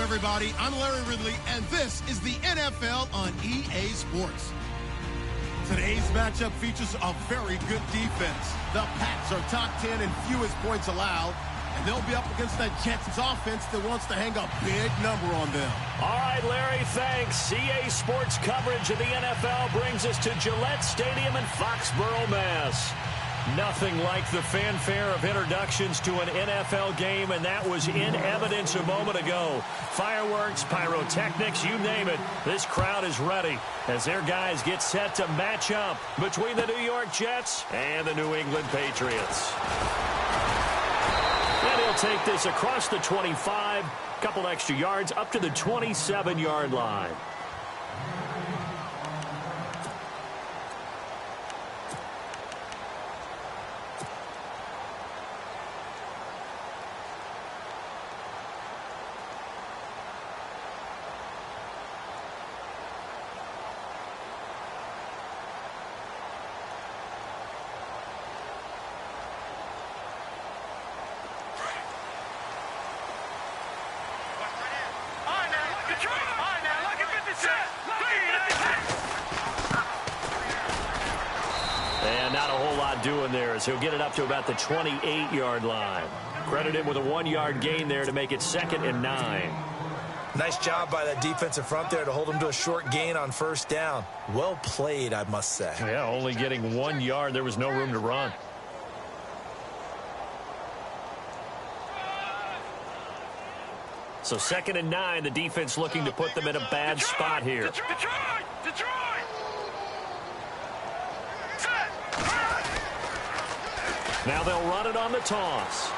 everybody. I'm Larry Ridley, and this is the NFL on EA Sports. Today's matchup features a very good defense. The Pats are top 10 in fewest points allowed, and they'll be up against that Jets offense that wants to hang a big number on them. All right, Larry, thanks. EA Sports coverage of the NFL brings us to Gillette Stadium in Foxborough, Mass. Nothing like the fanfare of introductions to an NFL game, and that was in evidence a moment ago. Fireworks, pyrotechnics, you name it. This crowd is ready as their guys get set to match up between the New York Jets and the New England Patriots. And he'll take this across the 25, couple extra yards up to the 27-yard line. And not a whole lot doing there as he'll get it up to about the 28-yard line. Credit him with a 1-yard gain there to make it 2nd and 9. Nice job by that defensive front there to hold him to a short gain on first down. Well played, I must say. Yeah, only getting 1 yard. There was no room to run. So 2nd and 9, the defense looking to put them in a bad spot here. Now they'll run it on the toss.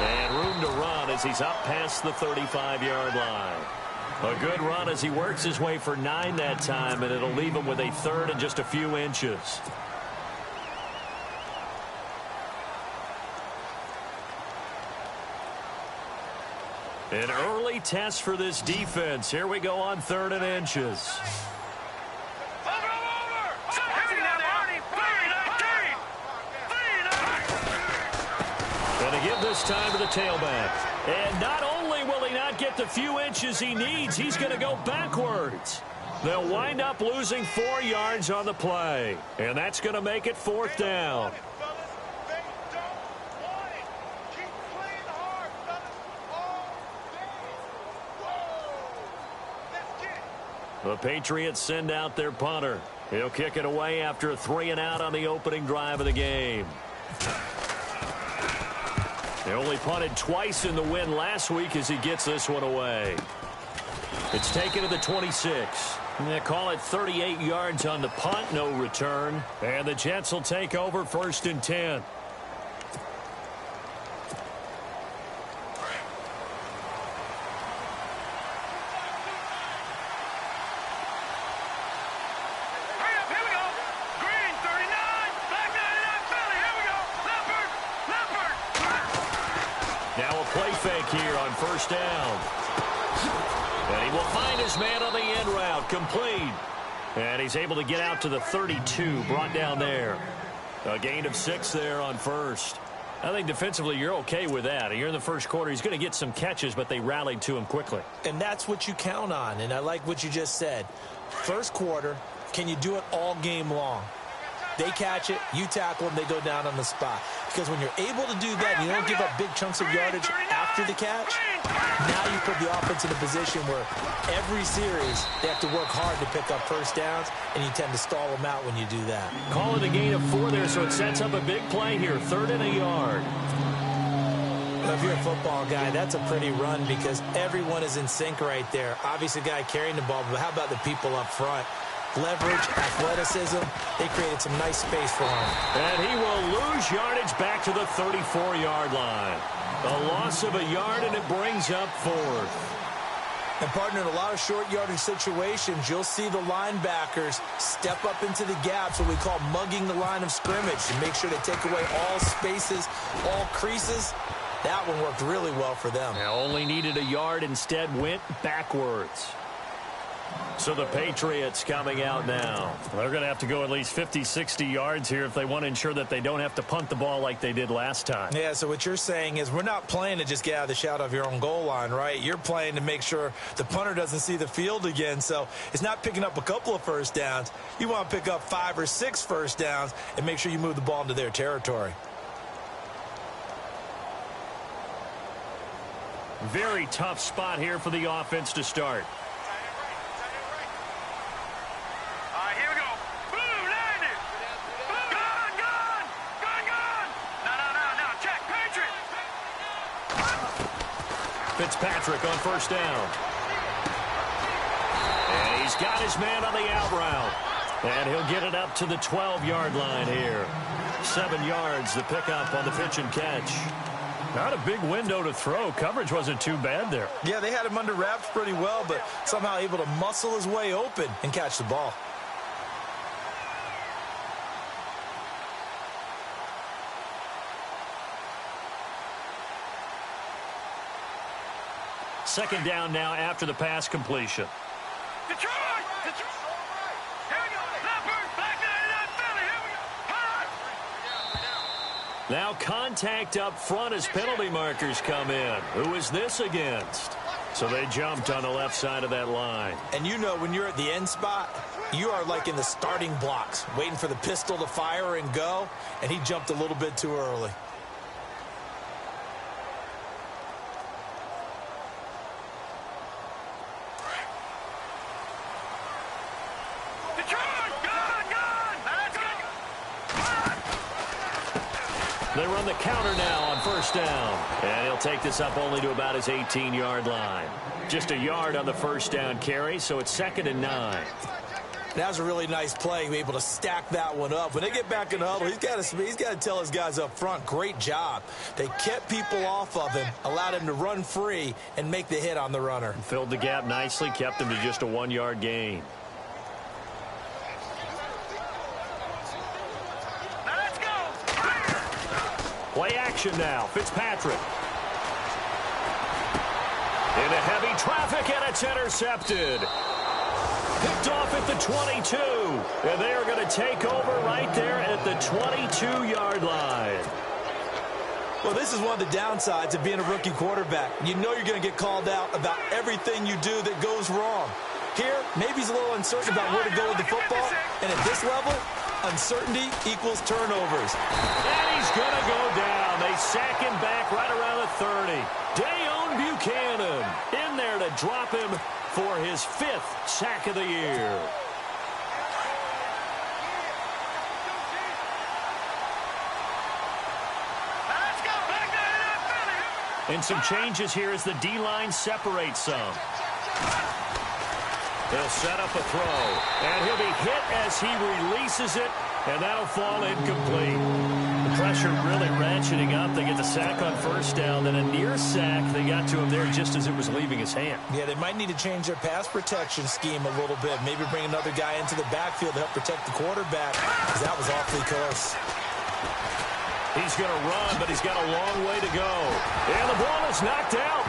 And room to run as he's up past the 35-yard line. A good run as he works his way for 9 that time, and it'll leave him with a 3rd and just a few inches. An early test for this defense. Here we go on 3rd and inches. Going to give this time to the tailback. And not only will he not get the few inches he needs, he's going to go backwards. They'll wind up losing 4 yards on the play. And that's going to make it 4th down. The Patriots send out their punter. He'll kick it away after a 3-and-out on the opening drive of the game. They only punted twice in the win last week as he gets this one away. It's taken to the 26. They call it 38 yards on the punt, no return. And the Jets will take over 1st and 10. Here on 1st down. And he will find his man on the end route, complete. And he's able to get out to the 32, brought down there. A gain of 6 there on 1st. I think defensively you're okay with that. You're in the first quarter. He's going to get some catches, but they rallied to him quickly. And that's what you count on, and I like what you just said. First quarter, can you do it all game long? They catch it, you tackle them, they go down on the spot. Because when you're able to do that, and you don't give up big chunks of yardage after the catch, now you put the offense in a position where every series they have to work hard to pick up 1st downs, and you tend to stall them out when you do that. Call it a gain of 4 there, so it sets up a big play here, 3rd and a yard. Well, if you're a football guy, that's a pretty run because everyone is in sync right there. Obviously, the guy carrying the ball, but how about the people up front? Leverage, athleticism, they created some nice space for him. And he will lose yardage back to the 34-yard line. A loss of a yard, and it brings up 4th. And, partner, in a lot of short yardage situations, you'll see the linebackers step up into the gaps, what we call mugging the line of scrimmage, to make sure they take away all spaces, all creases. That one worked really well for them. Now only needed a yard, instead went backwards. So the Patriots coming out now. They're going to have to go at least 50, 60 yards here if they want to ensure that they don't have to punt the ball like they did last time. Yeah, so what you're saying is we're not playing to just get out of the shadow of your own goal line, right? You're playing to make sure the punter doesn't see the field again. So it's not picking up a couple of first downs. You want to pick up 5 or 6 first downs and make sure you move the ball into their territory. Very tough spot here for the offense to start. Fitzpatrick on first down. And he's got his man on the out route. And he'll get it up to the 12-yard line here. 7 yards, the pickup on the pitch and catch. Not a big window to throw. Coverage wasn't too bad there. Yeah, they had him under wraps pretty well, but somehow able to muscle his way open and catch the ball. Second down now after the pass completion. Detroit! Here we go. Leopard, back 99 Philly. Here we go. Now contact up front as penalty markers come in. Who is this against? So they jumped on the left side of that line. And you know when you're at the end spot, you are like in the starting blocks, waiting for the pistol to fire and go, and he jumped a little bit too early. They run the counter now on first down. And he'll take this up only to about his 18-yard line. Just a yard on the first down carry, so it's 2nd and 9. That was a really nice play, able to stack that one up. When they get back in the huddle, he's got to tell his guys up front, great job. They kept people off of him, allowed him to run free and make the hit on the runner. Filled the gap nicely, kept him to just a 1-yard gain. Play action now. Fitzpatrick. Into heavy traffic, and it's intercepted. Picked off at the 22. And they are going to take over right there at the 22-yard line. Well, this is one of the downsides of being a rookie quarterback. You know you're going to get called out about everything you do that goes wrong. Here, maybe he's a little uncertain about where to go with the football. And at this level, uncertainty equals turnovers. And he's going to go down. They sack him back right around the 30. Dayon Buchanan in there to drop him for his 5th sack of the year. And some changes here as the D-line separates some. He'll set up a throw, and he'll be hit as he releases it, and that'll fall incomplete. The pressure really ratcheting up. They get the sack on first down, then a near sack. They got to him there just as it was leaving his hand. Yeah, they might need to change their pass protection scheme a little bit. Maybe bring another guy into the backfield to help protect the quarterback, because that was awfully close. He's going to run, but he's got a long way to go. And the ball is knocked out.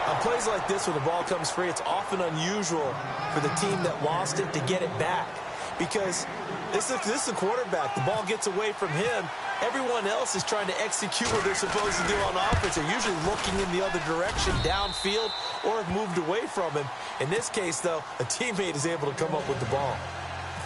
On plays like this where the ball comes free, it's often unusual for the team that lost it to get it back. Because this is a quarterback. The ball gets away from him. Everyone else is trying to execute what they're supposed to do on offense. They're usually looking in the other direction, downfield, or have moved away from him. In this case, though, a teammate is able to come up with the ball.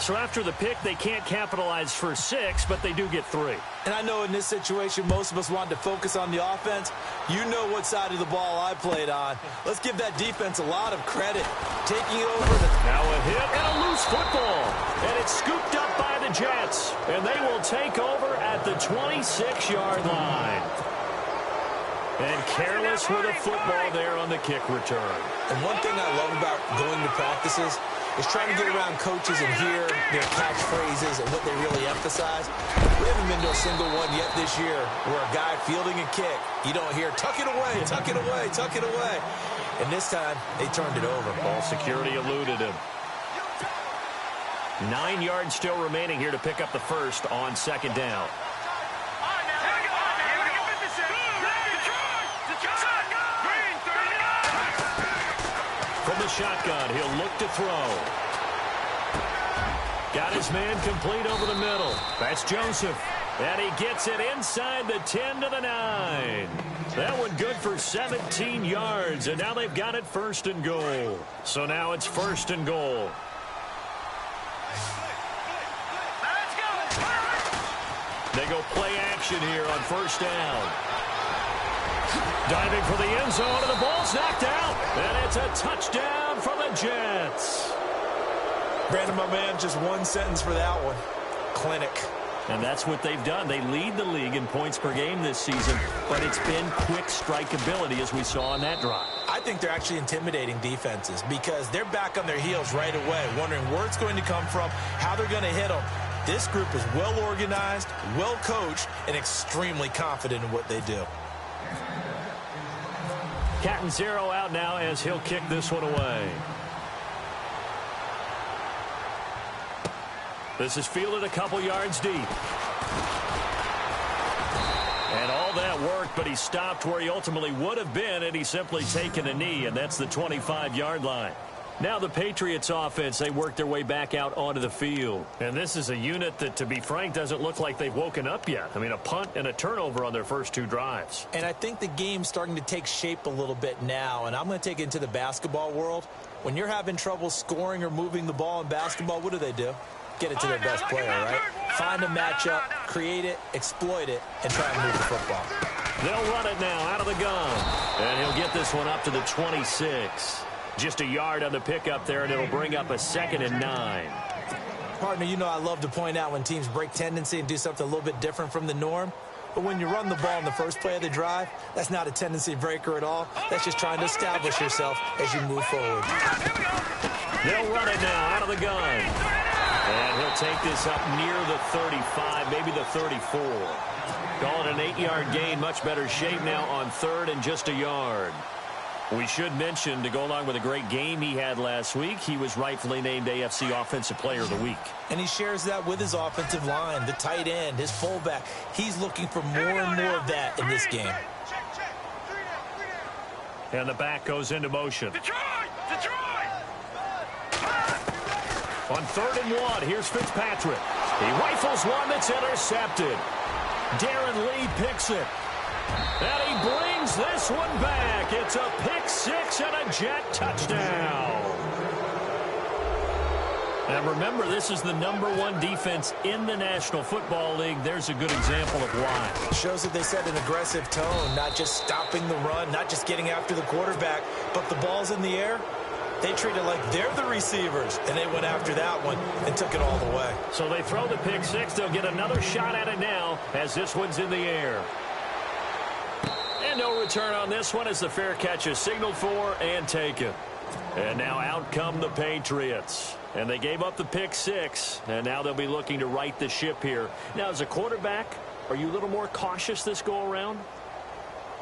So after the pick, they can't capitalize for 6, but they do get 3. And I know in this situation, most of us wanted to focus on the offense. You know what side of the ball I played on. Let's give that defense a lot of credit. Taking it over. Now a hit and a loose football. And it's scooped up by the Jets. And they will take over at the 26-yard line. And careless with a football there on the kick return. And one thing I love about going to practices is trying to get around coaches and hear their catchphrases and what they really emphasize. We haven't been to a single one yet this year where a guy fielding a kick, you don't hear, tuck it away, tuck it away, tuck it away. And this time, they turned it over. Ball security eluded him. 9 yards still remaining here to pick up the first on second down. shotgun. He'll look to throw. Got his man complete over the middle. That's Joseph. And he gets it inside the 10 to the 9. That one good for 17 yards. And now they've got it 1st and goal. So now it's 1st and goal. They go play action here on 1st down. Diving for the end zone, and the ball's knocked out. And it's a touchdown for the Jets. Brandon, my man, just one sentence for that one. Clinic. And that's what they've done. They lead the league in points per game this season, but it's been quick strike ability as we saw on that drive. I think they're actually intimidating defenses because they're back on their heels right away, wondering where it's going to come from, how they're going to hit them. This group is well organized, well coached, and extremely confident in what they do. Cat and zero out now as he'll kick this one away. This is fielded a couple yards deep. And all that worked, but he stopped where he ultimately would have been, and he's simply taken a knee, and that's the 25-yard line. Now the Patriots offense, they work their way back out onto the field. And this is a unit that, to be frank, doesn't look like they've woken up yet. I mean, a punt and a turnover on their first 2 drives. And I think the game's starting to take shape a little bit now, and I'm going to take it into the basketball world. When you're having trouble scoring or moving the ball in basketball, what do? Get it to their best player, right? Find a matchup, create it, exploit it, and try and move the football. They'll run it now out of the gun. And he'll get this one up to the 26. Just a yard on the pickup there, and it'll bring up a 2nd and 9. Partner, you know I love to point out when teams break tendency and do something a little bit different from the norm. But when you run the ball in the first play of the drive, that's not a tendency breaker at all. That's just trying to establish yourself as you move forward. They'll run it now out of the gun. And he'll take this up near the 35, maybe the 34. Call it an 8-yard gain, much better shape now on 3rd and just a yard. We should mention, to go along with a great game he had last week, he was rightfully named AFC Offensive Player of the Week. And he shares that with his offensive line, the tight end, his fullback. He's looking for more and more of that in this game. And the back goes into motion. Detroit! On 3rd and 1, here's Fitzpatrick. He rifles one that's intercepted. Darren Lee picks it. And he brings this one back. It's a pick 6 and a Jet touchdown. And remember, this is the #1 defense in the National Football League. There's a good example of why. Shows that they set an aggressive tone, not just stopping the run, not just getting after the quarterback, but the ball's in the air. They treat it like they're the receivers, and they went after that one and took it all the way. So they throw the pick 6. They'll get another shot at it now as this one's in the air. And no return on this one as the fair catch is signaled for and taken. And now out come the Patriots. And they gave up the pick 6, and now they'll be looking to right the ship here. Now, as a quarterback, are you a little more cautious this go-around?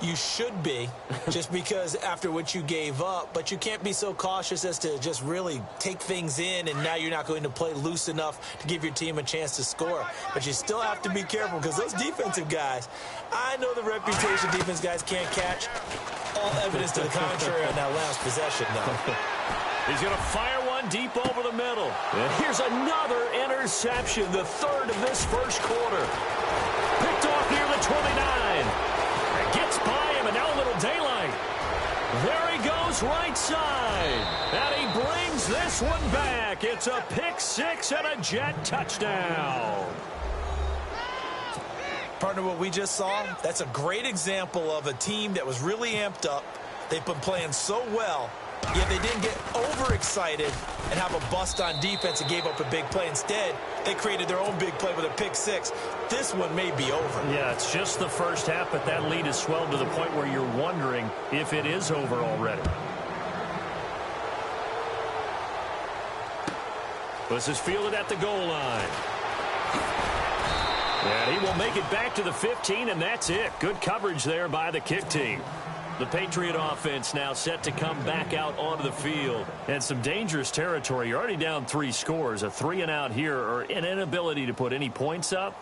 You should be, just because after what you gave up, but you can't be so cautious as to just really take things in, and now you're not going to play loose enough to give your team a chance to score. But you still have to be careful because those defensive guys, I know the reputation defense guys can't catch. All evidence to the contrary on that last possession, though. He's going to fire one deep over the middle. And here's another interception, the 3rd of this first quarter. Picked off near the 29. Gets by him, and now a little daylight. There he goes right side. And he brings this one back. It's a pick 6 and a Jet touchdown. Partner, what we just saw, that's a great example of a team that was really amped up. They've been playing so well, yet they didn't get overexcited and have a bust on defense and gave up a big play. Instead, they created their own big play with a pick 6. This one may be over. Yeah, it's just the first half, but that lead has swelled to the point where you're wondering if it is over already. This is fielded at the goal line. And he will make it back to the 15, and that's it. Good coverage there by the kick team. The Patriot offense now set to come back out onto the field. And some dangerous territory. You're already down 3 scores. A 3-and-out here, or an inability to put any points up.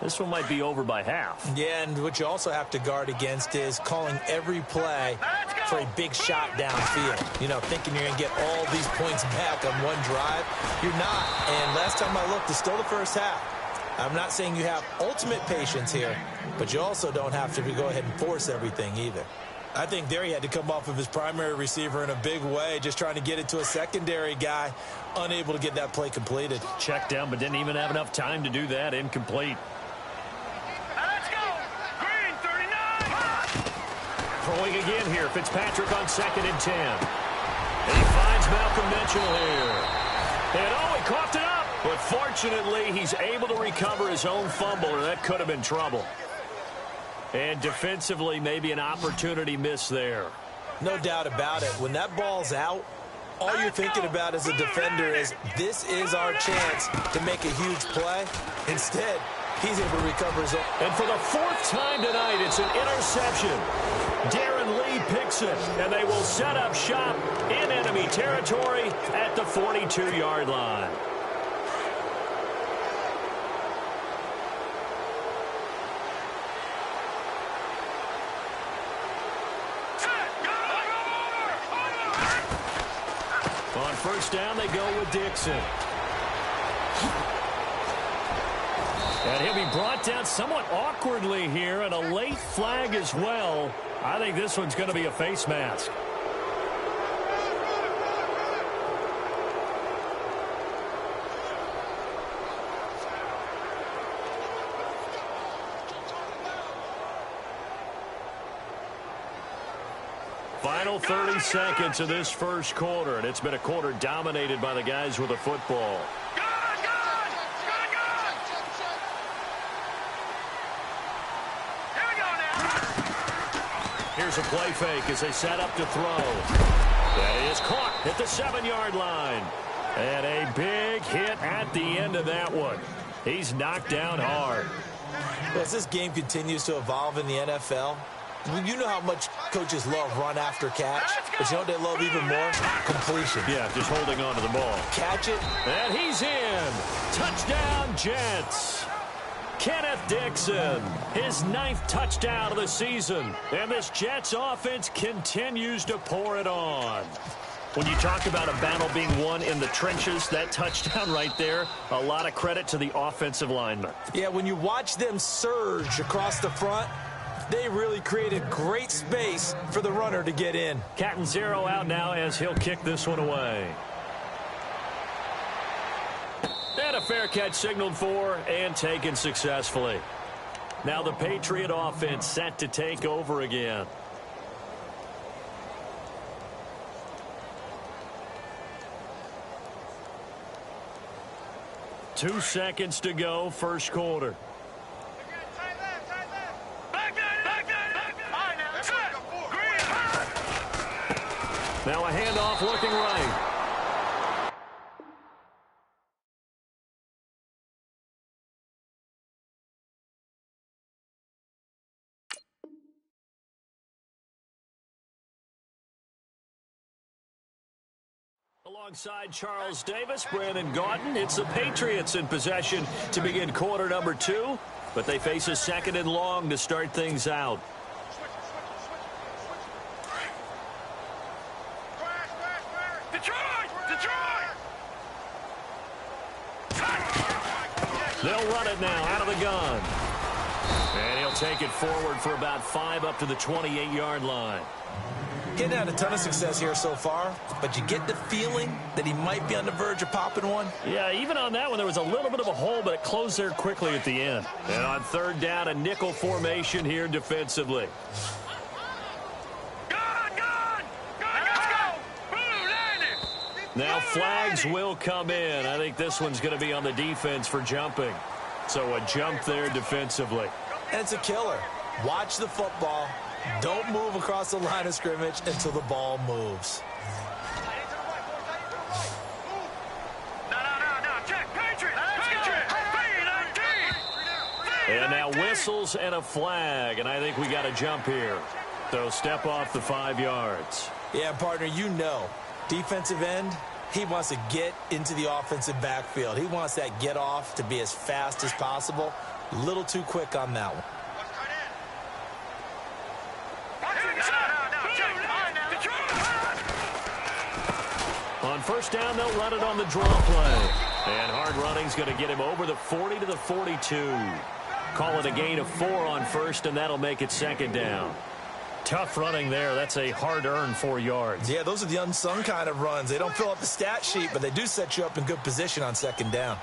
This one might be over by half. Yeah, and what you also have to guard against is calling every play for a big shot downfield. You know, thinking you're going to get all these points back on one drive. You're not. And last time I looked, it's still the first half. I'm not saying you have ultimate patience here, but you also don't have to go ahead and force everything either. I think there he had to come off of his primary receiver in a big way, just trying to get it to a secondary guy, unable to get that play completed. Checked down, but didn't even have enough time to do that. Incomplete. Let's go. Green 39. Throwing again here. Fitzpatrick on 2nd and 10. And he finds Malcolm Mitchell here. And he coughed it up. But fortunately, he's able to recover his own fumble, or that could have been trouble. And defensively, maybe an opportunity miss there. No doubt about it. When that ball's out, all you're thinking about as a defender is, this is our chance to make a huge play. Instead, he's able to recover his own. And for the 4th time tonight, it's an interception. Darren Lee picks it, and they will set up shop in enemy territory at the 42-yard line. On 1st down, they go with Dixon. And he'll be brought down somewhat awkwardly here, and a late flag as well. I think this one's going to be a face mask. Final 30 seconds of this first quarter, and it's been a quarter dominated by the guys with the football. Here's a play fake as they set up to throw. That is caught at the 7-yard line. And a big hit at the end of that one. He's knocked down hard. As this game continues to evolve in the NFL, you know how much coaches love run after catch, but you know what they love even more? Completion. Yeah, just holding on to the ball. Catch it. And he's in. Touchdown, Jets. Kenneth Dixon, his 9th touchdown of the season. And this Jets offense continues to pour it on. When you talk about a battle being won in the trenches, that touchdown right there, a lot of credit to the offensive linemen. Yeah, when you watch them surge across the front, they really created great space for the runner to get in. Catanzaro out now as he'll kick this one away. And a fair catch signaled for and taken successfully. Now the Patriot offense set to take over again. Two seconds to go, first quarter. Now a handoff looking right. Alongside Charles Davis, Brandon Gaudin, it's the Patriots in possession to begin quarter number 2, but they face a 2nd and long to start things out. They'll run it now out of the gun. And he'll take it forward for about 5 up to the 28-yard line. Getting had a ton of success here so far, but you get the feeling that he might be on the verge of popping one. Yeah, even on that one, there was a little bit of a hole, but it closed there quickly at the end. And on 3rd down, a nickel formation here defensively. Now flags will come in. I think this one's going to be on the defense for jumping. So a jump there defensively. And it's a killer. Watch the football. Don't move across the line of scrimmage until the ball moves. And now whistles and a flag, and I think we got a jump here. So step off the 5 yards. Yeah, partner, you know, defensive end, he wants to get into the offensive backfield. He wants that get off to be as fast as possible. A little too quick on that one. On first down, they'll run it on the draw play. And hard running's going to get him over the 40 to the 42. Call it a gain of 4 on first, and that'll make it second down. Tough running there. That's a hard-earned 4 yards. Yeah, those are the unsung kind of runs. They don't fill up the stat sheet, but they do set you up in good position on second down.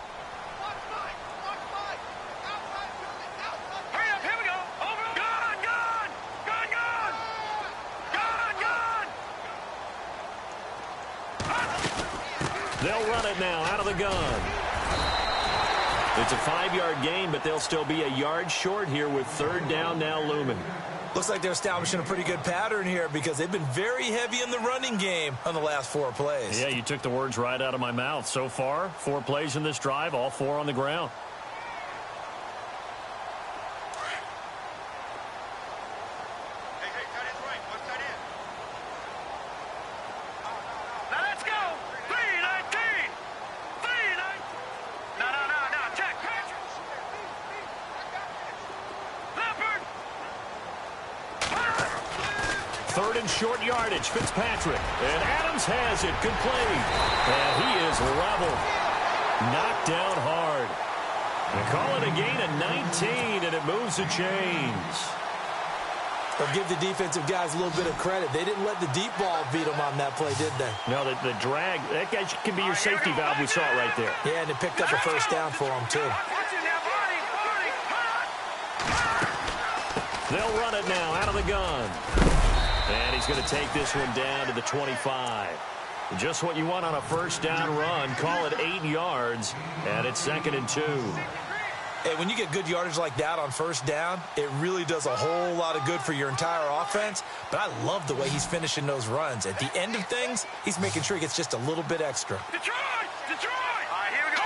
They'll run it now out of the gun. It's a 5-yard gain, but they'll still be a yard short here with third down now looming. Looks like they're establishing a pretty good pattern here because they've been very heavy in the running game on the last 4 plays. Yeah, you took the words right out of my mouth. So far, 4 plays in this drive, all 4 on the ground. Third and short yardage, Fitzpatrick. And Adams has it, complete. And he is level. Knocked down hard. They call it a gain of 19, and it moves the chains. They'll give the defensive guys a little bit of credit. They didn't let the deep ball beat them on that play, did they? No, the drag, that guy can be your safety valve. We saw it right there. Yeah, and it picked up a first down for them, too. They'll run it now out of the gun. And he's going to take this one down to the 25. Just what you want on a first down run. Call it 8 yards, and it's 2nd and 2. Hey, when you get good yardage like that on first down, it really does a whole lot of good for your entire offense. But I love the way he's finishing those runs. At the end of things, he's making sure he gets just a little bit extra. Detroit! Detroit! All right, here we go.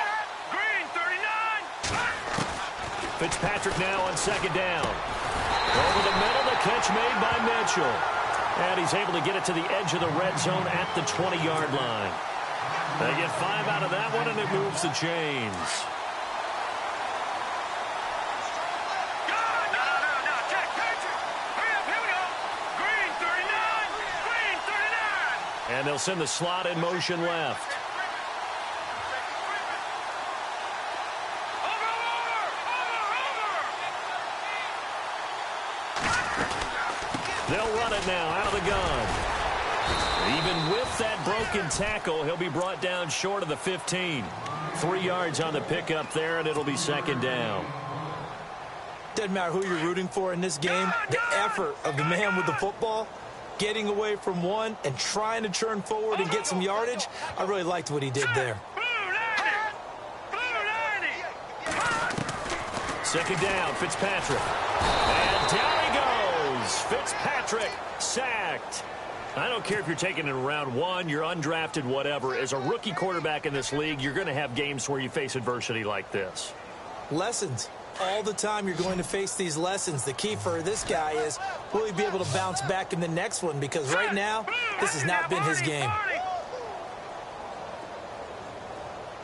Green, 39. Fitzpatrick now on second down. Over the middle, the catch made by Mitchell. And he's able to get it to the edge of the red zone at the 20-yard line. They get 5 out of that one, and it moves the chains. No. Check. Hurry up, here we go. Green, 39. Green, 39. And they'll send the slot in motion left. They'll run it now out of the gun. Even with that broken tackle, he'll be brought down short of the 15. 3 yards on the pickup there, and it'll be second down. Doesn't matter who you're rooting for in this game. The effort of the man with the football, getting away from one and trying to turn forward and get some yardage, I really liked what he did there. Second down, Fitzpatrick. And down he goes. Fitzpatrick sacked. I don't care if you're taking it in round 1, you're undrafted, whatever. As a rookie quarterback in this league, you're going to have games where you face adversity like this. Lessons. All the time you're going to face these lessons. The key for this guy is, will he be able to bounce back in the next one? Because right now, this has not been his game.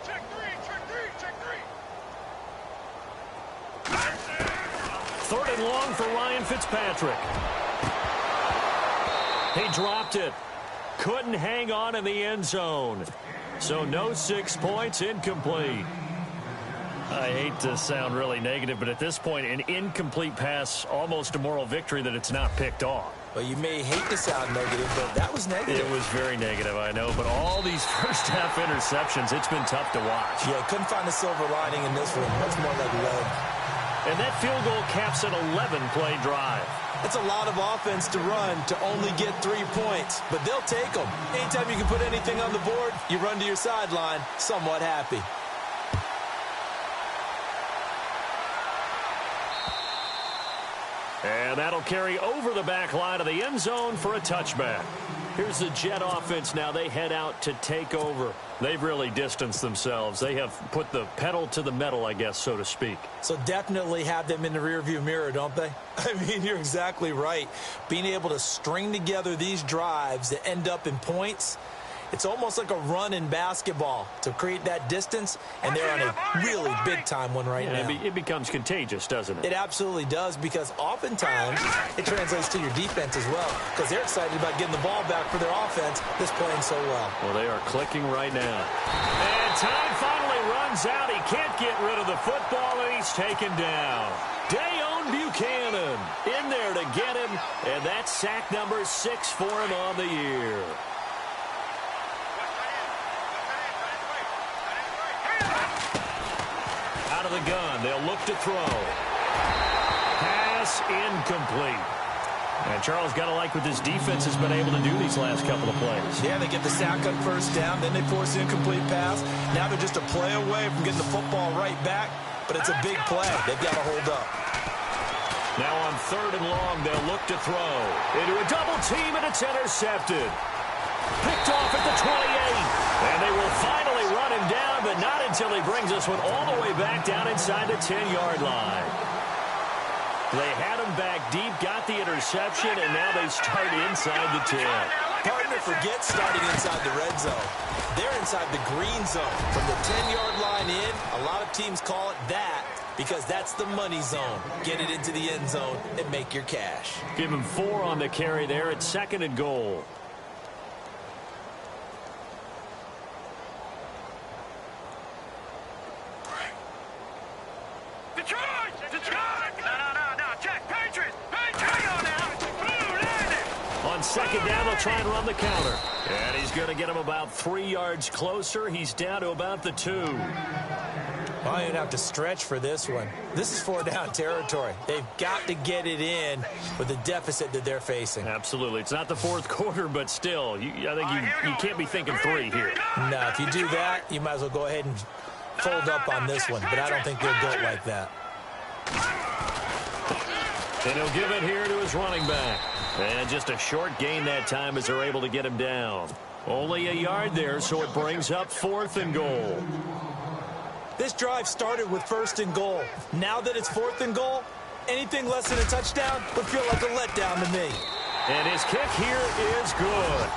Check three. Third and long for Ryan Fitzpatrick. He dropped it. Couldn't hang on in the end zone. So no 6 points, incomplete. I hate to sound really negative, but at this point, an incomplete pass, almost a moral victory that it's not picked off. Well, you may hate to sound negative, but that was negative. It was very negative, I know. But all these first-half interceptions, it's been tough to watch. Yeah, couldn't find a silver lining in this one. Much more like lead. And that field goal caps an 11-play drive. It's a lot of offense to run to only get 3 points, but they'll take them. Anytime you can put anything on the board, you run to your sideline somewhat happy. And that'll carry over the back line of the end zone for a touchback. Here's the Jet offense now. They head out to take over. They've really distanced themselves. They have put the pedal to the metal, I guess, so to speak. So definitely have them in the rearview mirror, don't they? I mean, you're exactly right. Being able to string together these drives that end up in points, It's almost like a run in basketball to create that distance, and they're on a really big-time one right now. It becomes contagious, doesn't it? It absolutely does, because oftentimes it translates to your defense as well, because they're excited about getting the ball back for their offense that's playing so well. Well, they are clicking right now. And time finally runs out. He can't get rid of the football, and he's taken down. Dayon Buchanan in there to get him, and that's sack number 6 for him on the year. Out of the gun, they'll look to throw. Pass incomplete. And Charles, got to like what this defense has been able to do these last couple of plays. Yeah, they get the sack on first down, then they force an incomplete pass. Now they're just a play away from getting the football right back, but it's a big play. They've got to hold up. Now on 3rd and long, they'll look to throw. Into a double team, and it's intercepted. Picked off at the 28. And they will finally run him down, but not until he brings this one all the way back down inside the 10-yard line. They had him back deep, got the interception, and now they start inside the 10. Partner forgets starting inside the red zone. They're inside the green zone. From the 10-yard line in, a lot of teams call it that because that's the money zone. Get it into the end zone and make your cash. Give him 4 on the carry there at 2nd and goal. On 2nd down, they'll try and run the counter. And he's going to get him about 3 yards closer. He's down to about the 2. Well, you're going to have to stretch for this one. This is 4-down territory. They've got to get it in with the deficit that they're facing. Absolutely. It's not the 4th quarter, but still, I think you can't be thinking 3 here. No, if you do that, you might as well go ahead and fold up on this one. But I don't think they're built like that. And he'll give it here to his running back. And just a short gain that time as they're able to get him down. Only a yard there, so it brings up 4th and goal. This drive started with 1st and goal. Now that it's 4th and goal, anything less than a touchdown would feel like a letdown to me. And his kick here is good.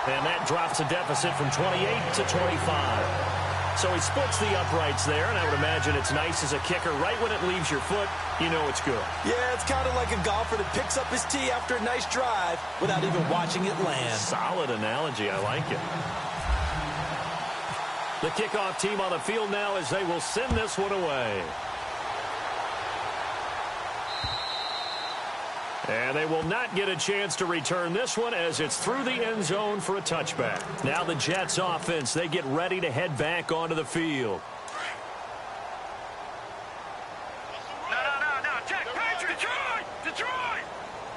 And that drops a deficit from 28 to 25. So he splits the uprights there, and I would imagine it's nice as a kicker. Right when it leaves your foot, you know it's good. Yeah, it's kind of like a golfer that picks up his tee after a nice drive without even watching it land. Solid analogy. I like it. The kickoff team on the field now as they will send this one away. And they will not get a chance to return this one as it's through the end zone for a touchback. Now the Jets offense, they get ready to head back onto the field. No. Check. Patriot. Detroit.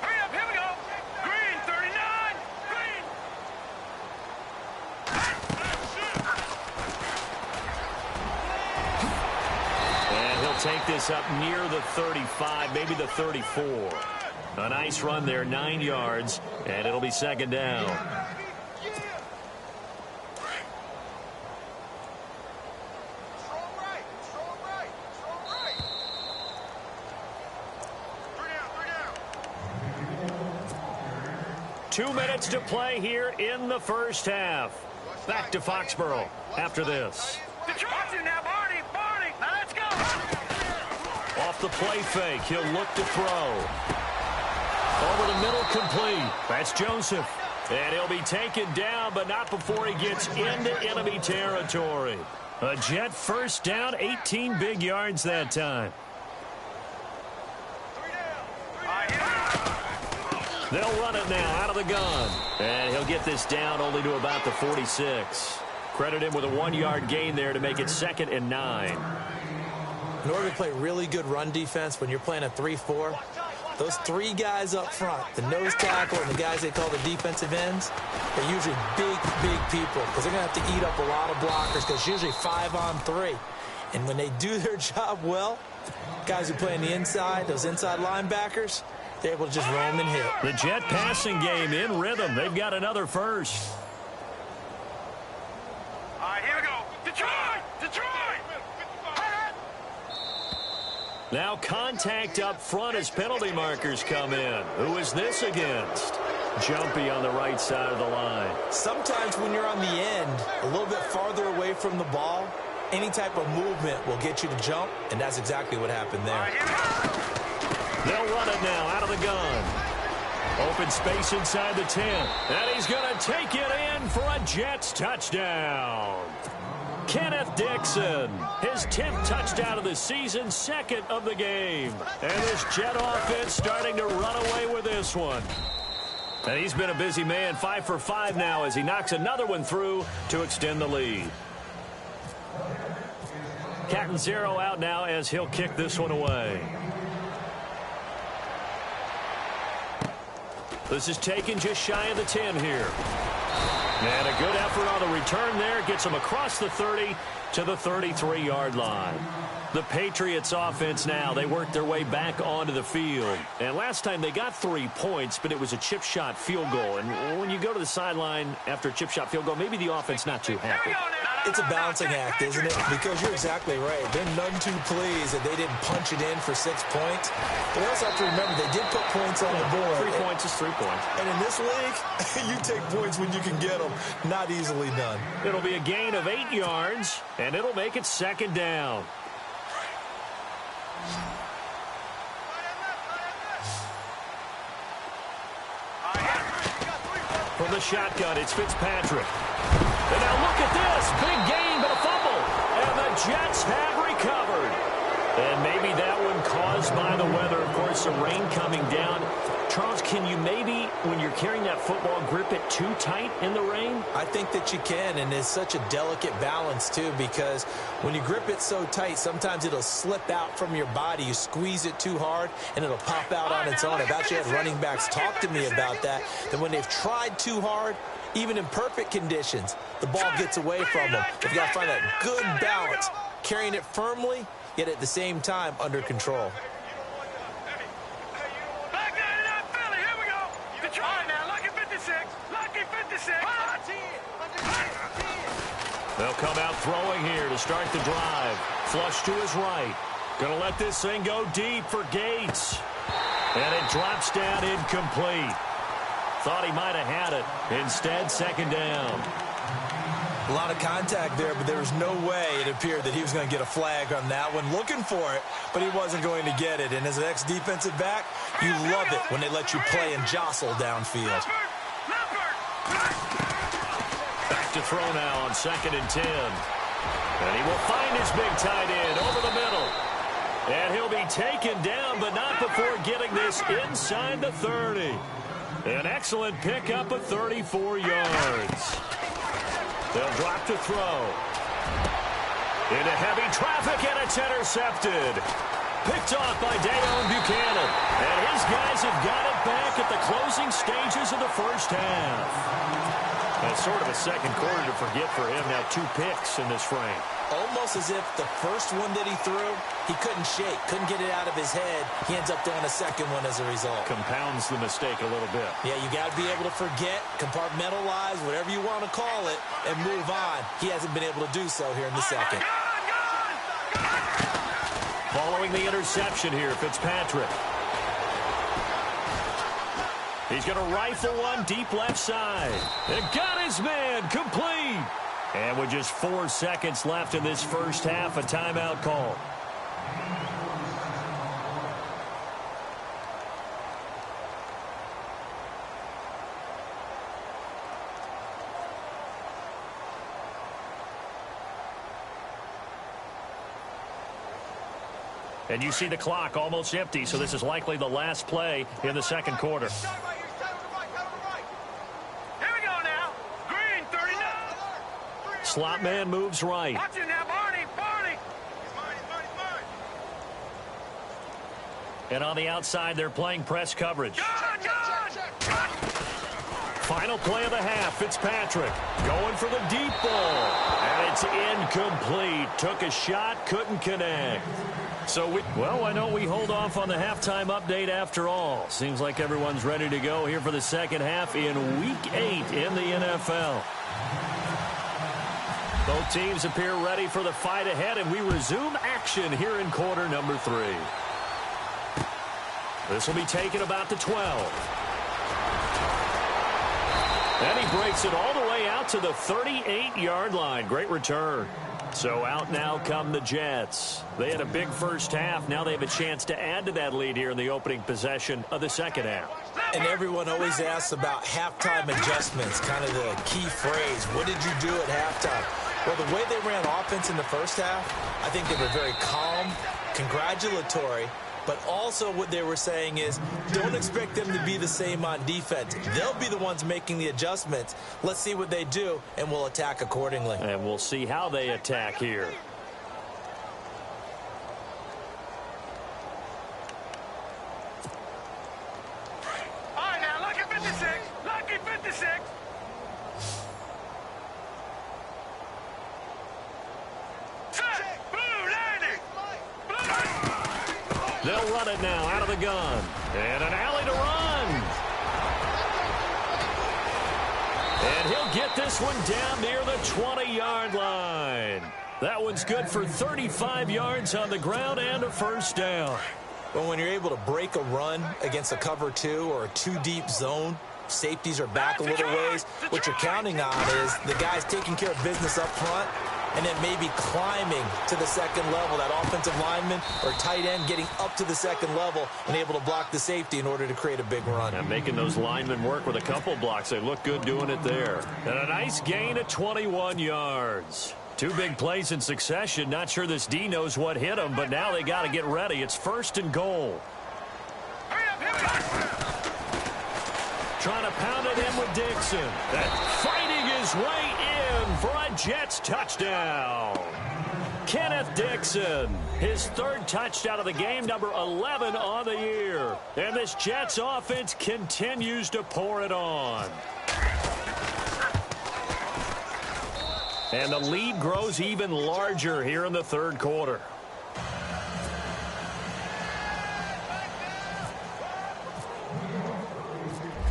Hurry up. Here we go. Green, 39. Green. And he'll take this up near the 35, maybe the 34. A nice run there, 9 yards, and it'll be 2nd down. Two minutes to play here in the first half. Back to Foxborough after this. Detroit now, Barney. Now let's go. Off the play fake, he'll look to throw. Over the middle, complete. That's Joseph. And he'll be taken down, but not before he gets into enemy territory. A Jet first down, 18 big yards that time. They'll run it now out of the gun. And he'll get this down only to about the 46. Credit him with a 1-yard gain there to make it 2nd and 9. In order to play really good run defense when you're playing a 3-4, those 3 guys up front, the nose tackle and the guys they call the defensive ends, are usually big people because they're going to have to eat up a lot of blockers because it's usually 5-on-3. And when they do their job well, guys who play on the inside, those inside linebackers, they're able to just roam and hit. The Jet passing game in rhythm. They've got another first. All right, here we go. Detroit. Now contact up front as penalty markers come in. Who is this against? jumpy on the right side of the line. Sometimes when you're on the end, a little bit farther away from the ball, any type of movement will get you to jump, and that's exactly what happened there. They'll run it now out of the gun. Open space inside the 10. And he's going to take it in for a Jets touchdown. Kenneth Dixon, his 10th touchdown of the season, 2nd of the game. And this Jet offense starting to run away with this one. And he's been a busy man, 5 for 5 now as he knocks another one through to extend the lead. Catanzaro out now as he'll kick this one away. This is taken just shy of the 10 here. And a good effort on the return there. Gets him across the 30 to the 33-yard line. The Patriots offense now, they worked their way back onto the field. And last time they got 3 points, but it was a chip shot field goal. And when you go to the sideline after a chip shot field goal, maybe the offense not too happy. It's a balancing act, isn't it? Because you're exactly right. They're none too pleased that they didn't punch it in for 6 points. But we also have to remember they did put points on the board. 3 points is 3 points. And in this league, you take points when you can get them. Not easily done. It'll be a gain of 8 yards, and it'll make it 2nd down. From the shotgun, it's Fitzpatrick. And now look at this. Big gain, but a fumble. And the Jets have recovered. And maybe that one caused by the weather. Of course, the rain coming down. Charles, can you maybe, when you're carrying that football, grip it too tight in the rain? I think that you can, and it's such a delicate balance, too, because when you grip it so tight, sometimes it'll slip out from your body. You squeeze it too hard, and it'll pop out on its own. I've actually had running backs talk to me about that when they've tried too hard, even in perfect conditions, the ball gets away from them. They've got to find that good balance, carrying it firmly, yet at the same time under control. They'll come out throwing here to start the drive. Flush to his right. Going to let this thing go deep for Gates. And it drops down incomplete. Thought he might have had it. Instead, 2nd down. A lot of contact there, but there was no way it appeared that he was going to get a flag on that one. Looking for it, but he wasn't going to get it. And as an ex-defensive back, you love it when they let you play and jostle downfield. Back to throw now on 2nd and 10. And he will find his big tight end over the middle. And he'll be taken down, but not before getting this inside the 30. An excellent pickup of 34 yards. They'll drop to throw. Into heavy traffic, and it's intercepted. Picked off by Dayon Buchanan. And his guys have got it back at the closing stages of the first half. That's sort of a second quarter to forget for him. Now 2 picks in this frame. Almost as if the first one that he threw, he couldn't shake, couldn't get it out of his head. He ends up throwing a second one as a result. Compounds the mistake a little bit. Yeah, you got to be able to forget, compartmentalize, whatever you want to call it, and move on. He hasn't been able to do so here in the second. Following the interception here, Fitzpatrick. He's going to rifle one deep left side. And got his man complete. And with just 4 seconds left in this first half, a timeout call. And you see the clock almost empty, so this is likely the last play in the second quarter. Slot man moves right. Watch it now, Barney. And on the outside, they're playing press coverage. Final play of the half, Fitzpatrick going for the deep ball. And it's incomplete. Took a shot, couldn't connect. So, why don't we hold off on the halftime update after all? Seems like everyone's ready to go here for the second half in Week 8 in the NFL. Both teams appear ready for the fight ahead, and we resume action here in quarter number 3. This will be taken about the 12. breaks it all the way out to the 38-yard line. Great return. So out now come the Jets. They had a big first half. Now they have a chance to add to that lead here in the opening possession of the second half. And everyone always asks about halftime adjustments, kind of the key phrase. What did you do at halftime? Well, the way they ran offense in the first half, I think they were very calm, congratulatory, but also what they were saying is don't expect them to be the same on defense. They'll be the ones making the adjustments. Let's see what they do, and we'll attack accordingly. And we'll see how they attack here. All right, now, lucky 56. Lucky 56. Set. Blue landing. Blue landing. They'll run it now out of the gun. And an alley to run. And he'll get this one down near the 20-yard line. That one's good for 35 yards on the ground and a first down. But when you're able to break a run against a cover 2 or a 2-deep zone, safeties are back a little ways. What you're counting on is the guys taking care of business up front and then maybe climbing to the second level. That offensive lineman or tight end getting up to the second level and able to block the safety in order to create a big run. And making those linemen work with a couple blocks. They look good doing it there. And a nice gain of 21 yards. 2 big plays in succession. Not sure this D knows what hit him, but now they got to get ready. It's 1st and goal. Trying to pound it in with Dixon. And fighting his way in for a Jets touchdown. Kenneth Dixon, his 3rd touchdown of the game, number 11 on the year. And this Jets offense continues to pour it on. And the lead grows even larger here in the 3rd quarter.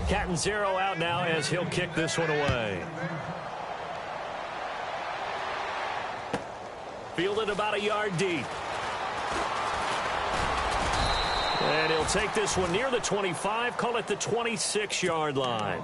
Captain Zero out now as he'll kick this one away. Fielded about a yard deep. And he'll take this one near the 25, call it the 26-yard line.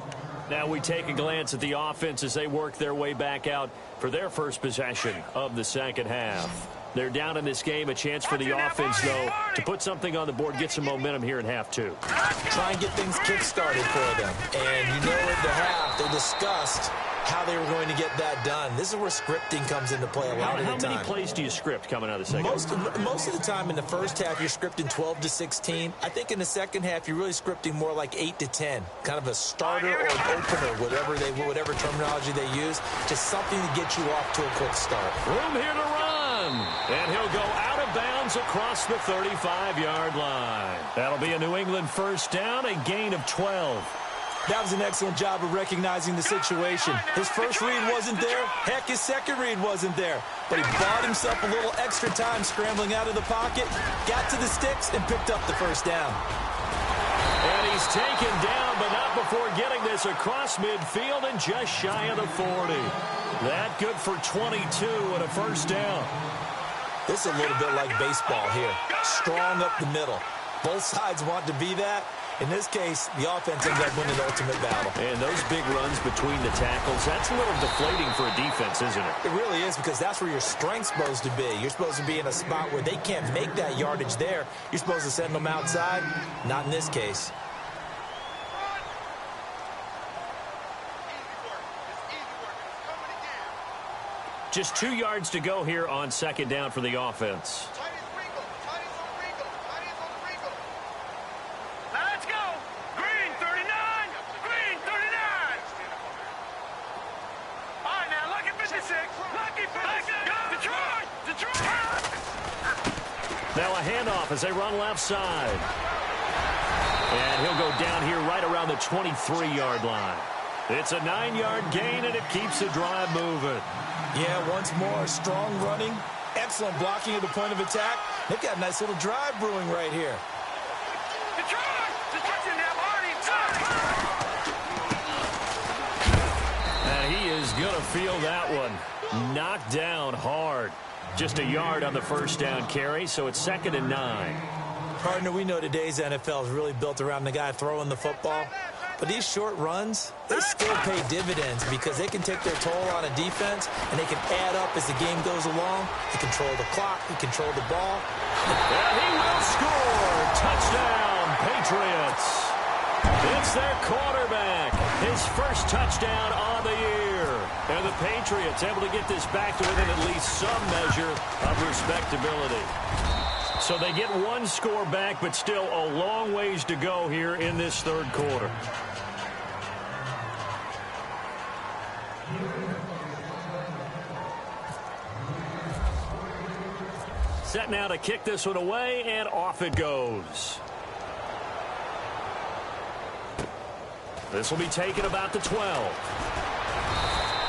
Now we take a glance at the offense as they work their way back out for their first possession of the second half. They're down in this game. A chance for the offense, though, to put something on the board, get some momentum here in half 2. Try and get things kick-started for them. And you know at the half, they discussed how they were going to get that done. This is where scripting comes into play a lot of the time. How many plays do you script coming out of the second half? Most of the time in the first half, you're scripting 12 to 16. I think in the second half, you're really scripting more like 8 to 10. Kind of a starter or an opener, whatever terminology they use. Just something to get you off to a quick start. Room here to run. And he'll go out of bounds across the 35-yard line. That'll be a New England first down, a gain of 12. That was an excellent job of recognizing the situation. His first read wasn't there. Heck, his second read wasn't there. But he bought himself a little extra time scrambling out of the pocket, got to the sticks, and picked up the first down. And he's taken down, but not before getting this across midfield and just shy of the 40. That good for 22 and a first down. This is a little bit like baseball here. Strong up the middle. Both sides want to be that. In this case, the offense ends up winning the ultimate battle. And those big runs between the tackles, that's a little deflating for a defense, isn't it? It really is, because that's where your strength's supposed to be. You're supposed to be in a spot where they can't make that yardage there. You're supposed to send them outside. Not in this case. Just 2 yards to go here on second down for the offense. Let's go. Green 39. Green 39. All right, now, lucky 56. Lucky 56. Detroit. Detroit. Now a handoff as they run left side. And he'll go down here right around the 23-yard line. It's a 9-yard gain, and it keeps the drive moving. Yeah, once more, strong running, excellent blocking at the point of attack. They've got a nice little drive brewing right here. And he is going to feel that one. Knocked down hard. Just a yard on the first down carry, so it's 2nd and 9. Partner, we know today's NFL is really built around the guy throwing the football. But these short runs, they still pay dividends because they can take their toll on a defense, and they can add up as the game goes along. They control the clock. They control the ball. And he will score. Touchdown, Patriots. It's their quarterback. His first touchdown on the year. And the Patriots able to get this back to within at least some measure of respectability. So they get one score back, but still a long ways to go here in this third quarter. Set now to kick this one away, and off it goes. This will be taken about the 12.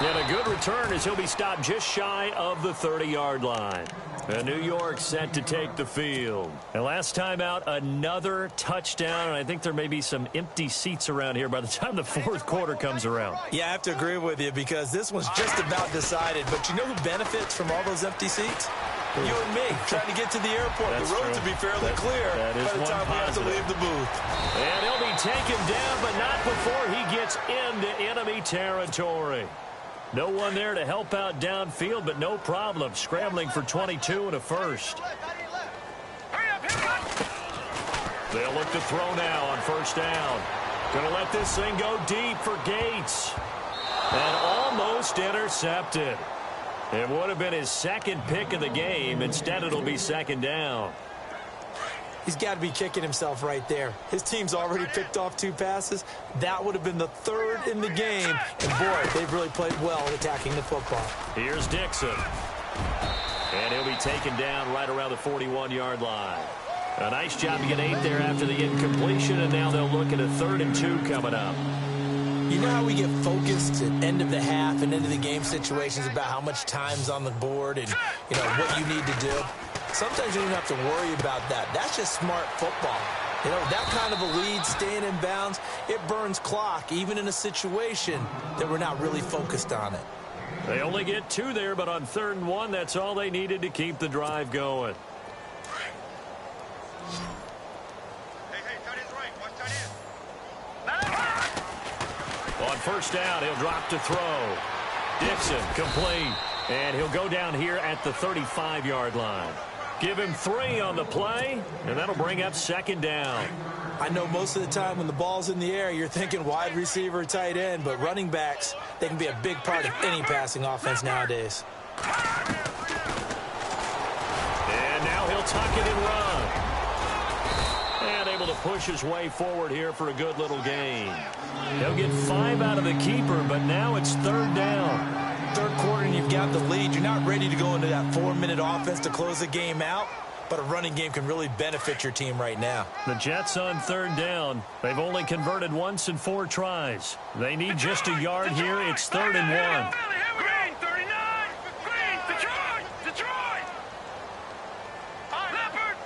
And a good return as he'll be stopped just shy of the 30-yard line. And New York set to take the field. And last time out, another touchdown. And I think there may be some empty seats around here by the time the fourth quarter comes around. Yeah, I have to agree with you because this one's just about decided. But you know who benefits from all those empty seats? You and me, trying to get to the airport. That's the roads true. will be fairly clear by the time we have to leave the booth. And he'll be taken down, but not before he gets into enemy territory. No one there to help out downfield, but no problem. Scrambling for 22 and a first. They'll look to throw now on first down. Going to let this thing go deep for Gates. And almost intercepted. It would have been his second pick of the game. Instead, it'll be second down. He's got to be kicking himself right there. His team's already picked off 2 passes. That would have been the 3rd in the game. And, boy, they've really played well attacking the football. Here's Dixon. And he'll be taken down right around the 41-yard line. A nice job to get 8 there after the incompletion, and now they'll look at a 3rd and 2 coming up. You know how we get focused at end of the half and end of the game situations about how much time's on the board and, you know, what you need to do? Sometimes you don't have to worry about that. That's just smart football. You know, that kind of a lead, staying in bounds, it burns clock, even in a situation that we're not really focused on it. They only get 2 there, but on 3rd and 1, that's all they needed to keep the drive going. On first down, he'll drop to throw. Dixon, complete. And he'll go down here at the 35-yard line. Give him 3 on the play, and that'll bring up second down. I know most of the time when the ball's in the air, you're thinking wide receiver, tight end, but running backs, they can be a big part of any passing offense nowadays. And now he'll tuck it and run. And able to push his way forward here for a good little gain. He'll get 5 out of the keeper, but now it's 3rd down. Third quarter and you've got the lead. You're not ready to go into that 4-minute offense to close the game out, but a running game can really benefit your team right now. The Jets on 3rd down. They've only converted once in 4 tries. They need just a yard here. It's 3rd and 1. Green, 39. Green, Detroit. Detroit. Leopard.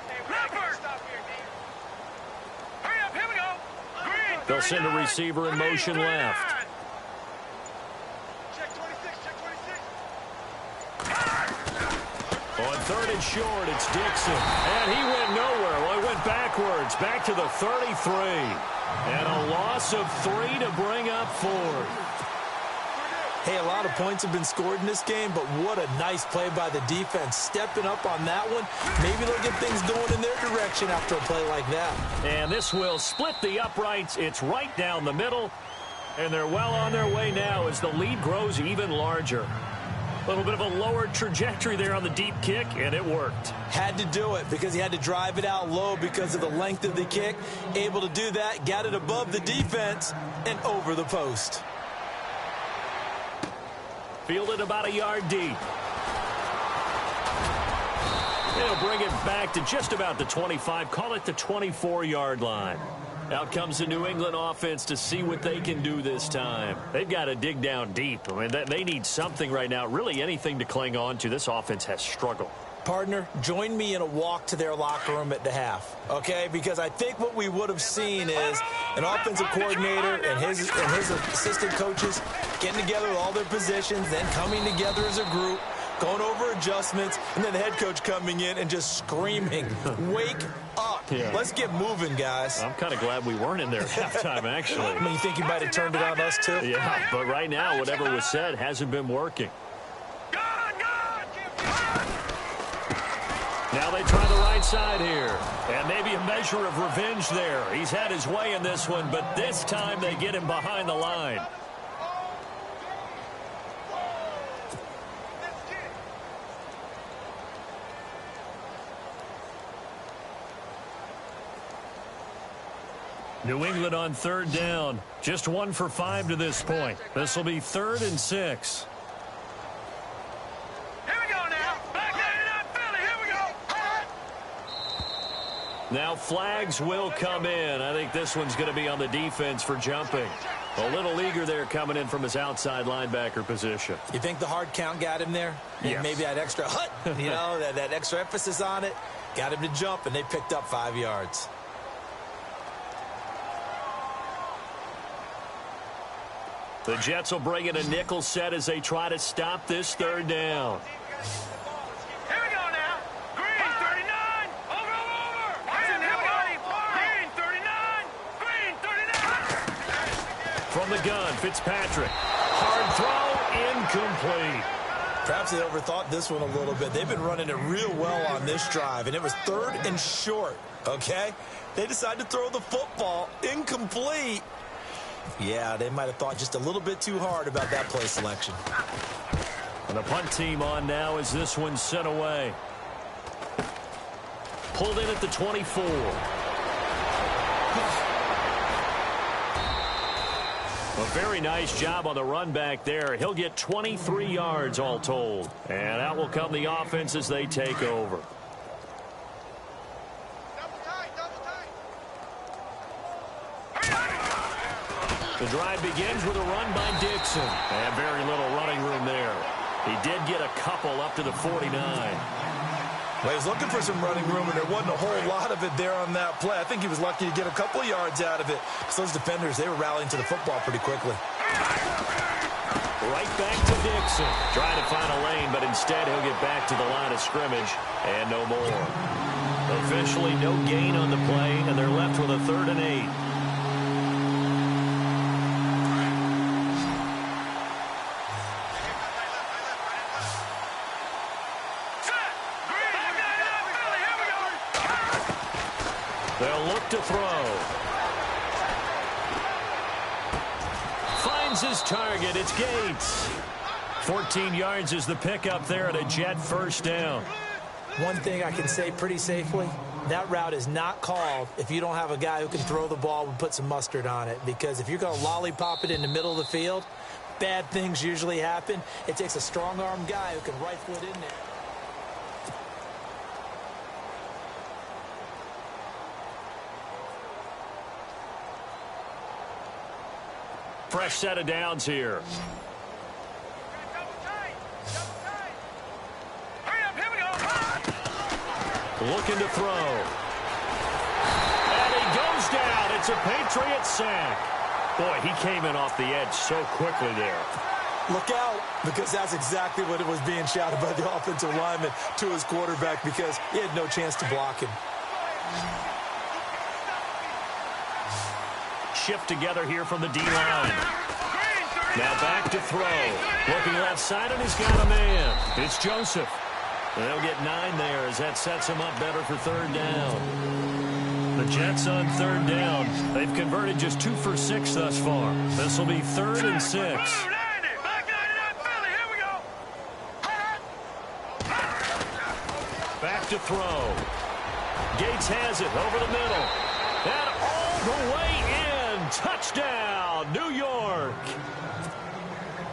Hurry up, here we go. Green, They'll send a receiver in motion left. On 3rd and short, it's Dixon. And he went nowhere. Well, he went backwards, back to the 33. And a loss of 3 to bring up 4th. Hey, a lot of points have been scored in this game, but what a nice play by the defense. Stepping up on that one, maybe they'll get things going in their direction after a play like that. And this will split the uprights. It's right down the middle. And they're well on their way now as the lead grows even larger. A little bit of a lower trajectory there on the deep kick, and it worked. Had to do it because he had to drive it out low because of the length of the kick. Able to do that, got it above the defense, and over the post. Fielded about a yard deep. They'll bring it back to just about the 25, call it the 24-yard line. Out comes the New England offense to see what they can do this time. They've got to dig down deep. I mean, they need something right now, really anything to cling on to. This offense has struggled. Partner, join me in a walk to their locker room at the half, okay? Because I think what we would have seen is an offensive coordinator and his assistant coaches getting together with all their positions, then coming together as a group, going over adjustments, and then the head coach coming in and just screaming, wake up. Yeah. Let's get moving, guys. I'm kind of glad we weren't in there at halftime, actually. I mean, you think you might have turned it on us, too? Yeah, but right now, whatever was said hasn't been working. Now they try the right side here. And maybe a measure of revenge there. He's had his way in this one, but this time they get him behind the line. New England on third down. Just 1 for 5 to this point. This will be 3rd and 6. Here we go now. Back 99 Philly. Here we go. Now flags will come in. I think this one's going to be on the defense for jumping. A little eager there coming in from his outside linebacker position. You think the hard count got him there? And yes. maybe that extra hut, you know, that extra emphasis on it, got him to jump, and they picked up 5 yards. The Jets will bring in a nickel set as they try to stop this 3rd down. Here we go now. Green 39. Over. Here we go. Green 39. Green 39. From the gun, Fitzpatrick. Hard throw, incomplete. Perhaps they overthought this one a little bit. They've been running it real well on this drive, and it was 3rd and short, okay? They decided to throw the football incomplete. Yeah, they might have thought just a little bit too hard about that play selection. And the punt team on now as this one's sent away. Pulled in at the 24. A very nice job on the run back there. He'll get 23 yards all told. And out will come the offense as they take over. The drive begins with a run by Dixon. And very little running room there. He did get a couple up to the 49. Well, he was looking for some running room, and there wasn't a whole lot of it there on that play. I think he was lucky to get a couple of yards out of it. Because those defenders, they were rallying to the football pretty quickly. Right back to Dixon. Trying to find a lane, but instead he'll get back to the line of scrimmage. And no more. Officially no gain on the play, and they're left with a 3rd and 8. They'll look to throw. Finds his target. It's Gates. 14 yards is the pickup there at a Jet 1st down. One thing I can say pretty safely, that route is not called if you don't have a guy who can throw the ball and put some mustard on it. Because if you're going to lollipop it in the middle of the field, bad things usually happen. It takes a strong-arm guy who can rifle it in there. Fresh set of downs here. Looking to throw. And he goes down. It's a Patriot sack. Boy, he came in off the edge so quickly there. Look out, because that's exactly what it was being shouted by the offensive lineman to his quarterback, because he had no chance to block him. Shift together here from the D-line. Now back to throw. Looking left side, and he's got a man. It's Joseph. They'll get 9 there as that sets him up better for 3rd down. The Jets on 3rd down. They've converted just 2 for 6 thus far. This will be 3rd and 6. Back to throw. Gates has it over the middle. And all the way in. Touchdown, New York.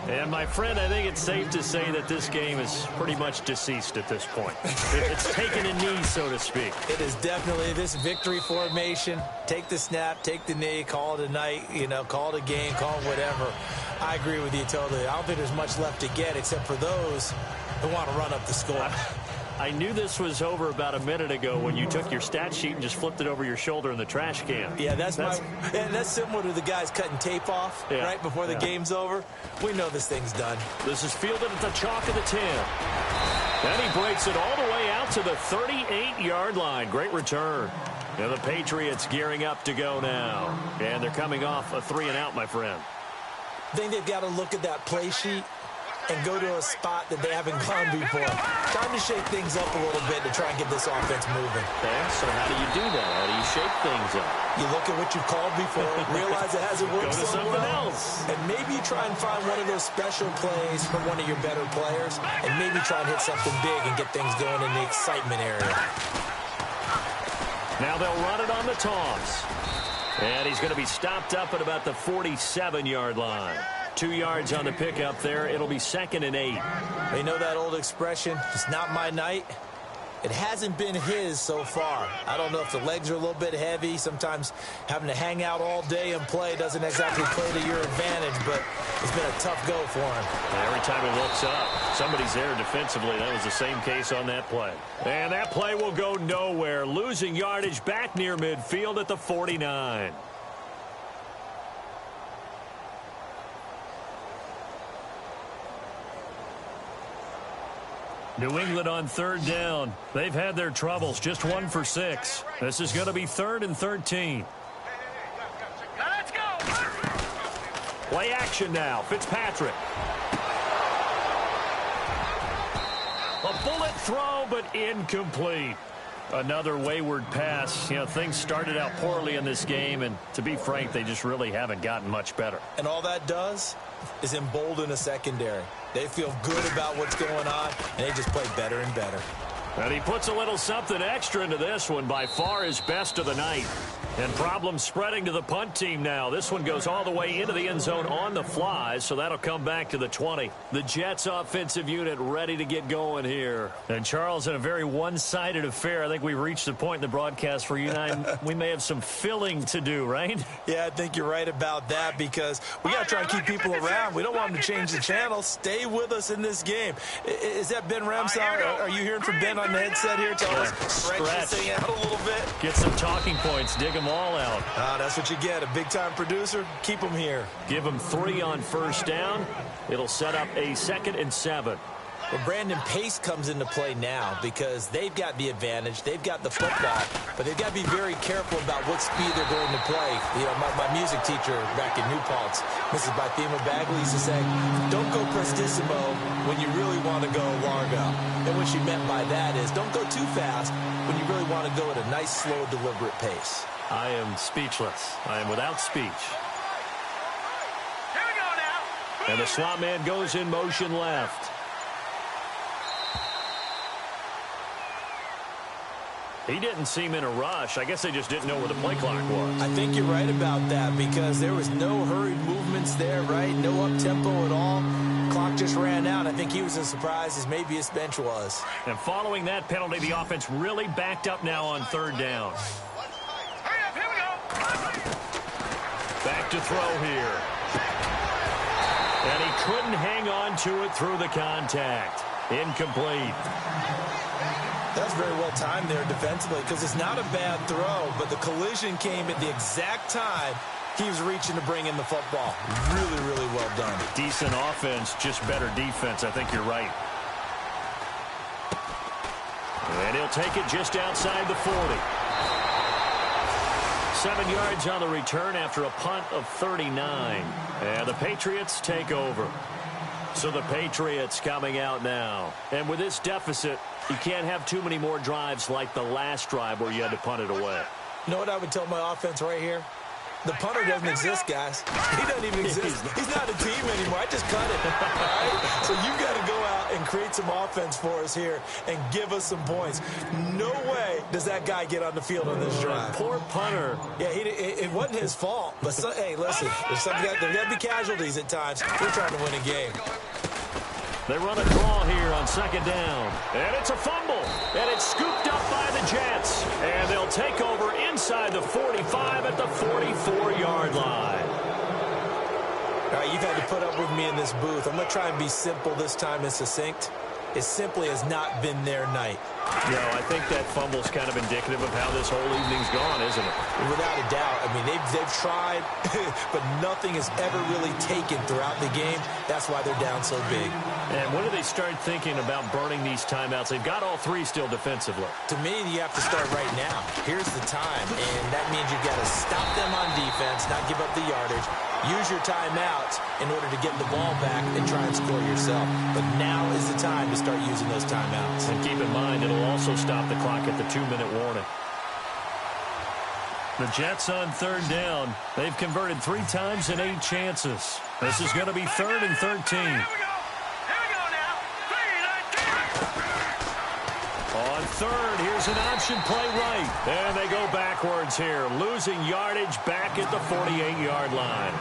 And, my friend, I think it's safe to say that this game is pretty much deceased at this point. It's taken a knee, so to speak. It is definitely this victory formation. Take the snap, take the knee, call it a night, you know, call it a game, call it whatever. I agree with you totally. I don't think there's much left to get except for those who want to run up the score. I knew this was over about a minute ago when you took your stat sheet and just flipped it over your shoulder in the trash can. Yeah, that's similar to the guys cutting tape off right before the game's over. We know this thing's done. This is fielded at the chalk of the 10. And he breaks it all the way out to the 38-yard line. Great return. And the Patriots gearing up to go now. And they're coming off a 3-and-out, my friend. I think they've got to look at that play sheet and go to a spot that they haven't gone before. Time to shake things up a little bit to try and get this offense moving. Okay, so how do you do that? How do you shake things up? You look at what you've called before, realize it hasn't worked Go to so something well, else. and maybe try and find one of those special plays from one of your better players, and maybe try and hit something big and get things going in the excitement area. Now they'll run it on the toss. And he's going to be stopped up at about the 47-yard line. 2 yards on the pickup there. It'll be 2nd and 8. They know that old expression, it's not my night. It hasn't been his so far. I don't know if the legs are a little bit heavy. Sometimes having to hang out all day and play doesn't exactly play to your advantage, but it's been a tough go for him. Every time he looks up, somebody's there defensively. That was the same case on that play. And that play will go nowhere. Losing yardage back near midfield at the 49. New England on 3rd down. They've had their troubles. Just 1 for 6. This is going to be 3rd and 13. Let's go. Play action now. Fitzpatrick. A bullet throw, but incomplete. Another wayward pass. You know, things started out poorly in this game, and to be frank, they just really haven't gotten much better. And all that does is embolden a secondary. They feel good about what's going on, and they just play better and better. And he puts a little something extra into this one, by far his best of the night. And problems spreading to the punt team now. This one goes all the way into the end zone on the fly, so that'll come back to the 20. The Jets offensive unit ready to get going here. And Charles, in a very one-sided affair, I think we've reached the point in the broadcast where you and I, we may have some filling to do, right? Yeah, I think you're right about that, because we got to try and keep people around. We don't want them to change the channel. Stay with us in this game. Is that Ben Ramsey? Are you hearing from Ben on the headset here? Tell us, stretch this thing out a little bit. Get some talking points. Dig them all out. That's what you get. A big-time producer. Keep them here. Give them 3 on 1st down. It'll set up a 2nd and 7. Well, Brandon, pace comes into play now because they've got the advantage. They've got the football, but they've got to be very careful about what speed they're going to play. You know, my music teacher back in New Paltz, Mrs. Bythema Bagley, used to say, don't go prestissimo when you really want to go largo. And what she meant by that is don't go too fast when you really want to go at a nice, slow, deliberate pace. I am speechless. I am without speech. Here we go now. And the slot man goes in motion left. He didn't seem in a rush. I guess they just didn't know where the play clock was. I think you're right about that because there was no hurried movements there, right? No up-tempo at all. Clock just ran out. I think he was as surprised as maybe his bench was. And following that penalty, the offense really backed up now on 3rd down. Hurry up, here we go. Back to throw here. And he couldn't hang on to it through the contact. Incomplete. That's very well timed there defensively because it's not a bad throw, but the collision came at the exact time he was reaching to bring in the football. Really, really well done. Decent offense, just better defense. I think you're right. And he'll take it just outside the 40. 7 yards on the return after a punt of 39. And the Patriots take over. So the Patriots coming out now. And with this deficit, you can't have too many more drives like the last drive where you had to punt it away. You know what I would tell my offense right here? The punter doesn't exist, guys. He doesn't even exist. He's not a team anymore. I just cut it. All right? So you've got to go out and create some offense for us here and give us some points. No way does that guy get on the field on this drive. Poor punter. Yeah, it wasn't his fault. But, hey, listen, there's got to be casualties at times. We're trying to win a game. They run a draw here on 2nd down. And it's a fumble. And it's scooped up by the Jets. And they'll take over inside the 45 at the 44-yard line. All right, you've had to put up with me in this booth. I'm going to try and be simple this time and succinct. It simply has not been their night. You know, I think that fumble's kind of indicative of how this whole evening's gone, isn't it? Without a doubt. I mean, they've tried, but nothing has ever really taken throughout the game. That's why they're down so big. And when do they start thinking about burning these timeouts? They've got all three still defensively. To me, you have to start right now. Here's the time, and that means you've got to stop them on defense, not give up the yardage. Use your timeouts in order to get the ball back and try and score yourself. But now is the time to start using those timeouts. And keep in mind, it'll also stop the clock at the 2-minute warning. The Jets on third down. They've converted 3 times in 8 chances. This is going to be 3rd and 13. Here we go now. 3-19. On third, here's an option play right. And they go backwards here, losing yardage back at the 48-yard line.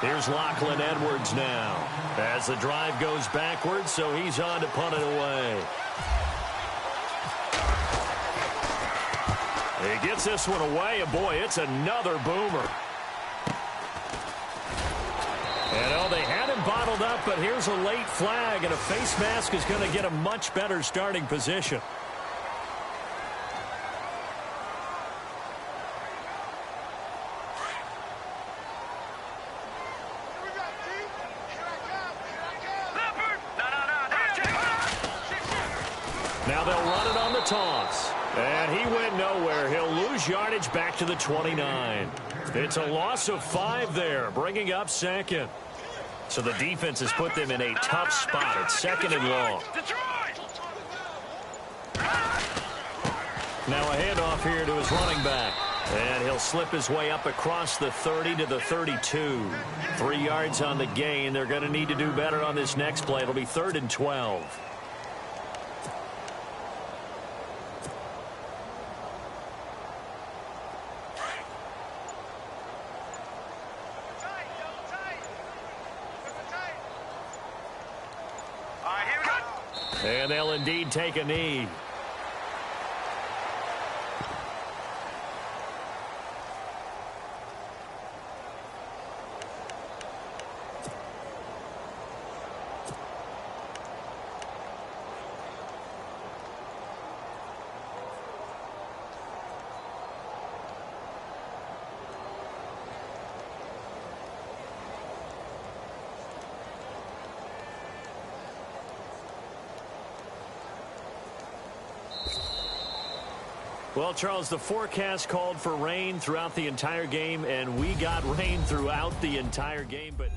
Here's Lachlan Edwards now as the drive goes backwards, so he's on to punt it away. He gets this one away, and boy, it's another boomer. And oh, they had him bottled up, but here's a late flag, and a face mask is going to get a much better starting position. Now they'll run it on the toss. And he went nowhere. He'll lose yardage back to the 29. It's a loss of 5 there, bringing up second. So the defense has put them in a tough spot at 2nd and long. Now a handoff here to his running back. And he'll slip his way up across the 30 to the 32. 3 yards on the gain. They're going to need to do better on this next play. It'll be 3rd and 12. And they'll indeed take a knee. Well, Charles, the forecast called for rain throughout the entire game, and we got rain throughout the entire game, but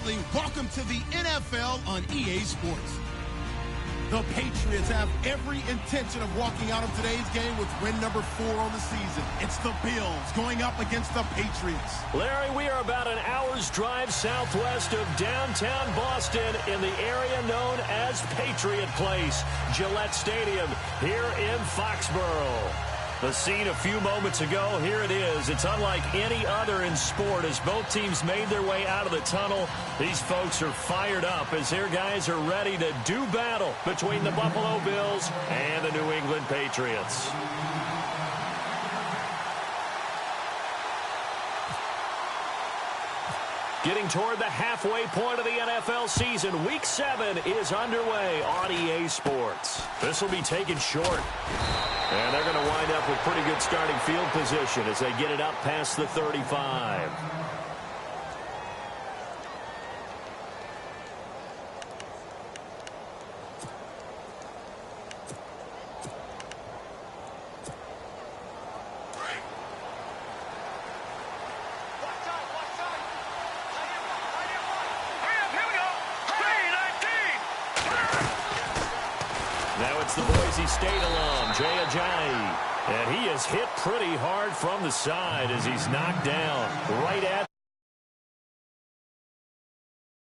Absolutely. Welcome to the NFL on EA Sports. The Patriots have every intention of walking out of today's game with win number 4 on the season. It's the Bills going up against the Patriots. Larry, we are about an hour's drive southwest of downtown Boston in the area known as Patriot Place, Gillette Stadium, here in Foxborough. The scene a few moments ago, here it is. It's unlike any other in sport as both teams made their way out of the tunnel. These folks are fired up as their guys are ready to do battle between the Buffalo Bills and the New England Patriots. Getting toward the halfway point of the NFL season, Week 7 is underway on EA Sports. This will be taken short. And they're going to wind up with pretty good starting field position as they get it up past the 35. The Boise State alum, Jay Ajayi. And he is hit pretty hard from the side as he's knocked down right